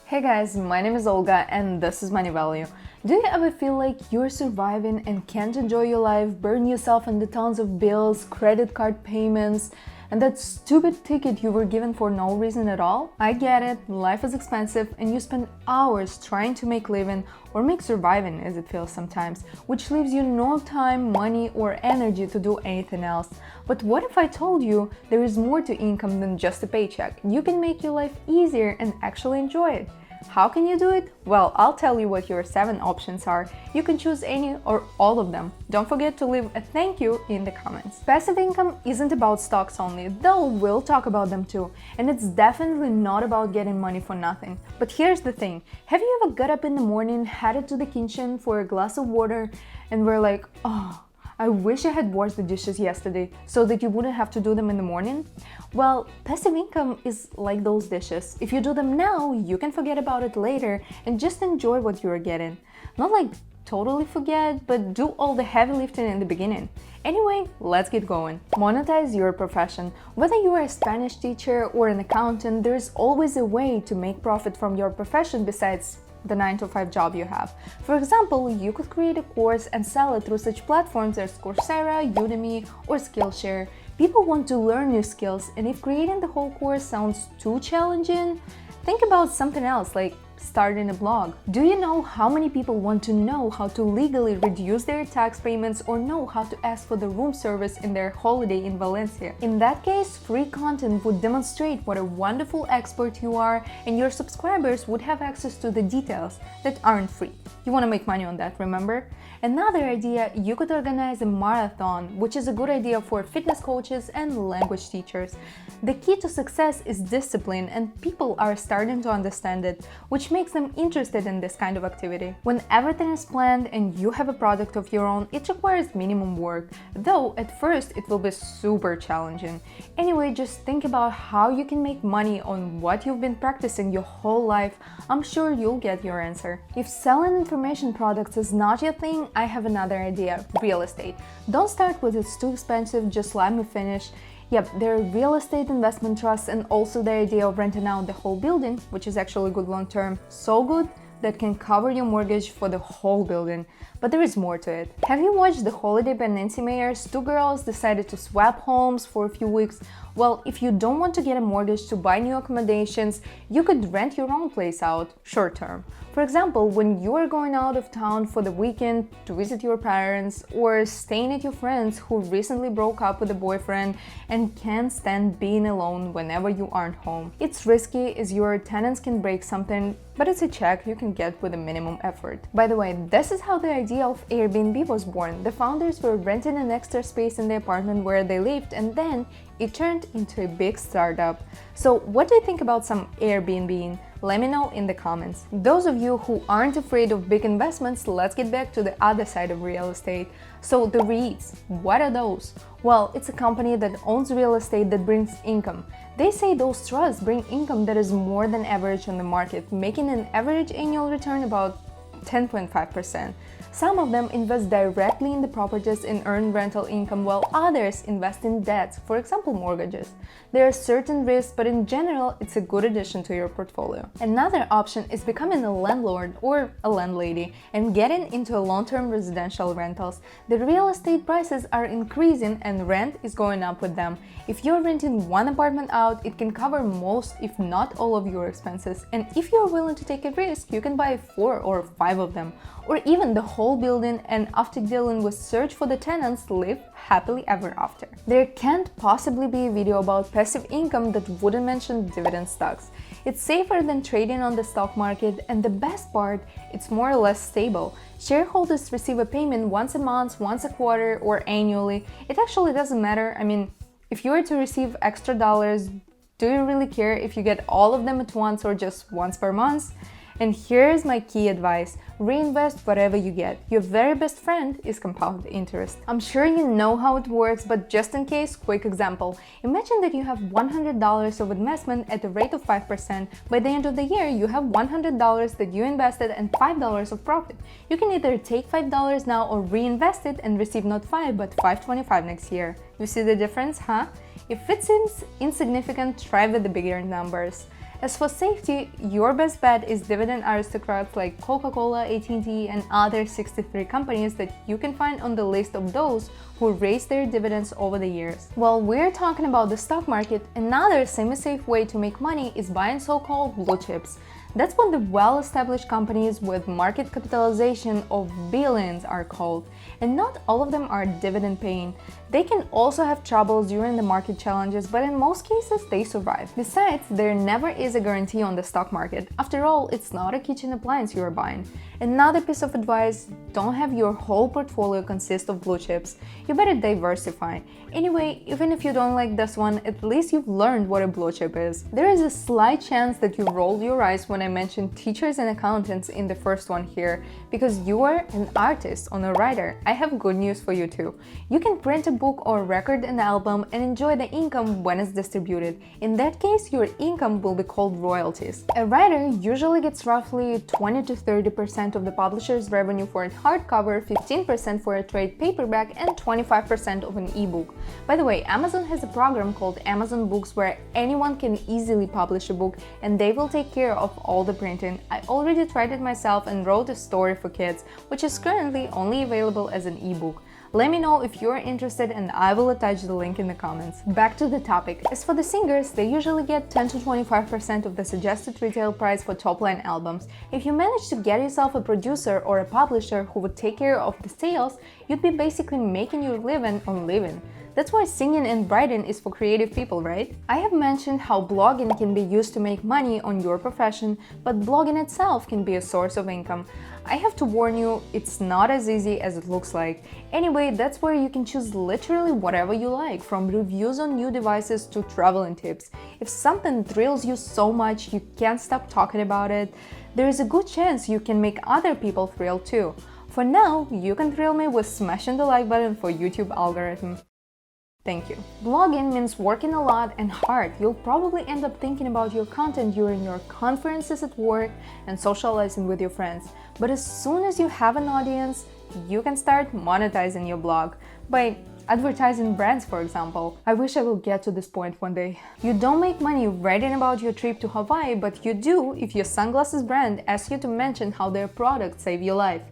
Hey guys, my name is Olga and this is Money Value. Do you ever feel like you're surviving and can't enjoy your life, burn yourself into tons of bills, credit card payments, and that stupid ticket you were given for no reason at all? I get it, life is expensive and you spend hours trying to make living or make surviving as it feels sometimes, which leaves you no time, money or energy to do anything else. But what if I told you there is more to income than just a paycheck? You can make your life easier and actually enjoy it. How can you do it? Well, I'll tell you what your 7 options are. You can choose any or all of them. Don't forget to leave a thank you in the comments. Passive income isn't about stocks only, though we'll talk about them too. And it's definitely not about getting money for nothing. But here's the thing. Have you ever got up in the morning, headed to the kitchen for a glass of water, and were like, oh, I wish I had washed the dishes yesterday so that you wouldn't have to do them in the morning? Well, passive income is like those dishes. If you do them now, you can forget about it later and just enjoy what you're getting. Not like totally forget, but do all the heavy lifting in the beginning. Anyway, let's get going. Monetize your profession. Whether you are a Spanish teacher or an accountant, there's always a way to make profit from your profession besides the 9-to-5 job you have. For example, you could create a course and sell it through such platforms as Coursera, Udemy, or Skillshare. People want to learn new skills, and if creating the whole course sounds too challenging, think about something else like starting a blog. Do you know how many people want to know how to legally reduce their tax payments or know how to ask for the room service in their holiday in Valencia? In that case, free content would demonstrate what a wonderful expert you are, and your subscribers would have access to the details that aren't free. You want to make money on that, remember? Another idea, you could organize a marathon, which is a good idea for fitness coaches and language teachers. The key to success is discipline, and people are starting to understand it, which makes them interested in this kind of activity. When everything is planned and you have a product of your own, it requires minimum work, though at first it will be super challenging. Anyway, just think about how you can make money on what you've been practicing your whole life. I'm sure you'll get your answer. If selling information products is not your thing, I have another idea: real estate. Don't start with it's too expensive, just let me finish. Yep, there are real estate investment trusts and also the idea of renting out the whole building, which is actually good long term. So good that can cover your mortgage for the whole building. But there is more to it. Have you watched The Holiday by Nancy Meyers? 2 girls decided to swap homes for a few weeks. Well, if you don't want to get a mortgage to buy new accommodations, you could rent your own place out short term. For example, when you are going out of town for the weekend to visit your parents or staying at your friends who recently broke up with a boyfriend and can't stand being alone whenever you aren't home. It's risky as your tenants can break something, but it's a check you can get with a minimum effort. By the way, this is how the idea of Airbnb was born. The founders were renting an extra space in the apartment where they lived, and then it turned into a big startup. So what do you think about some Airbnb? Let me know in the comments. Those of you who aren't afraid of big investments, let's get back to the other side of real estate. So the REITs, what are those? Well, it's a company that owns real estate that brings income. They say those trusts bring income that is more than average on the market, making an average annual return about 10.5%. Some of them invest directly in the properties and earn rental income, while others invest in debts, for example mortgages. There are certain risks, but in general, it's a good addition to your portfolio. Another option is becoming a landlord or a landlady and getting into long-term residential rentals. The real estate prices are increasing and rent is going up with them. If you're renting one apartment out, it can cover most, if not all of your expenses. And if you're willing to take a risk, you can buy 4 or 5 of them, or even the whole building, and after dealing with search for the tenants, live happily ever after. There can't possibly be a video about passive income that wouldn't mention dividend stocks. It's safer than trading on the stock market, and the best part, it's more or less stable. Shareholders receive a payment once a month, once a quarter, or annually. It actually doesn't matter. I mean, if you were to receive extra dollars, do you really care if you get all of them at once or just once per month? And here's my key advice: reinvest whatever you get. Your very best friend is compound interest. I'm sure you know how it works, but just in case, quick example. Imagine that you have $100 of investment at a rate of 5%. By the end of the year, you have $100 that you invested and $5 of profit. You can either take $5 now or reinvest it and receive not 5 but 5.25 next year. You see the difference, huh? If it seems insignificant, try with the bigger numbers. As for safety, your best bet is dividend aristocrats like Coca-Cola, AT&T, and other 63 companies that you can find on the list of those who raised their dividends over the years. While we're talking about the stock market, another semi-safe way to make money is buying so-called blue chips. That's what the well-established companies with market capitalization of billions are called. And not all of them are dividend paying. They can also have troubles during the market challenges, but in most cases they survive. Besides, there never is a guarantee on the stock market. After all, it's not a kitchen appliance you are buying. Another piece of advice: don't have your whole portfolio consist of blue chips. You better diversify. Anyway, even if you don't like this one, at least you've learned what a blue chip is. There is a slight chance that you rolled your eyes when I mentioned teachers and accountants in the first one here, because you are an artist or a writer. I have good news for you too. You can print a book or record an album and enjoy the income when it's distributed. In that case, your income will be called royalties. A writer usually gets roughly 20 to 30% of the publisher's revenue for a hardcover, 15% for a trade paperback, and 25% of an ebook. By the way, Amazon has a program called Amazon Books where anyone can easily publish a book and they will take care of all the printing. I already tried it myself and wrote a story for kids, which is currently only available as an ebook. Let me know if you're interested and I will attach the link in the comments. Back to the topic. As for the singers, they usually get 10 to 25% of the suggested retail price for top-line albums. If you manage to get yourself a producer or a publisher who would take care of the sales, you'd be basically making your living on living. That's why singing and writing is for creative people, right? I have mentioned how blogging can be used to make money on your profession, but blogging itself can be a source of income. I have to warn you, it's not as easy as it looks like. Anyway, that's where you can choose literally whatever you like, from reviews on new devices to traveling tips. If something thrills you so much you can't stop talking about it, there is a good chance you can make other people thrilled too. For now, you can thrill me with smashing the like button for YouTube algorithm. Thank you. Blogging means working a lot and hard. You'll probably end up thinking about your content during your conferences at work and socializing with your friends. But as soon as you have an audience, you can start monetizing your blog by advertising brands, for example. I wish I will get to this point one day. You don't make money writing about your trip to Hawaii, but you do if your sunglasses brand asks you to mention how their products save your life.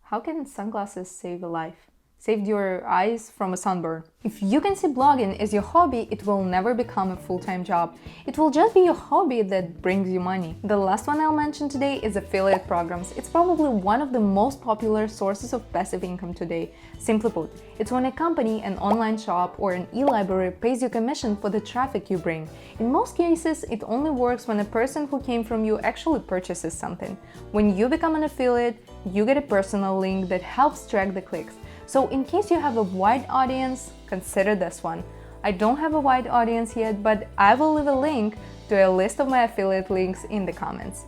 How can sunglasses save a life? Saved your eyes from a sunburn. If you can see blogging as your hobby, it will never become a full-time job. It will just be your hobby that brings you money. The last one I'll mention today is affiliate programs. It's probably one of the most popular sources of passive income today. Simply put, it's when a company, an online shop, or an e-library pays you commission for the traffic you bring. In most cases, it only works when a person who came from you actually purchases something. When you become an affiliate, you get a personal link that helps track the clicks. So in case you have a wide audience, consider this one. I don't have a wide audience yet, but I will leave a link to a list of my affiliate links in the comments.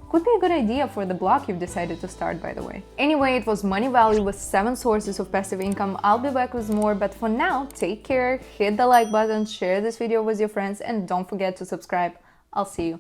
Could be a good idea for the blog you've decided to start, by the way. Anyway, it was Money Value with 7 sources of passive income. I'll be back with more, but for now, take care, hit the like button, share this video with your friends, and don't forget to subscribe. I'll see you.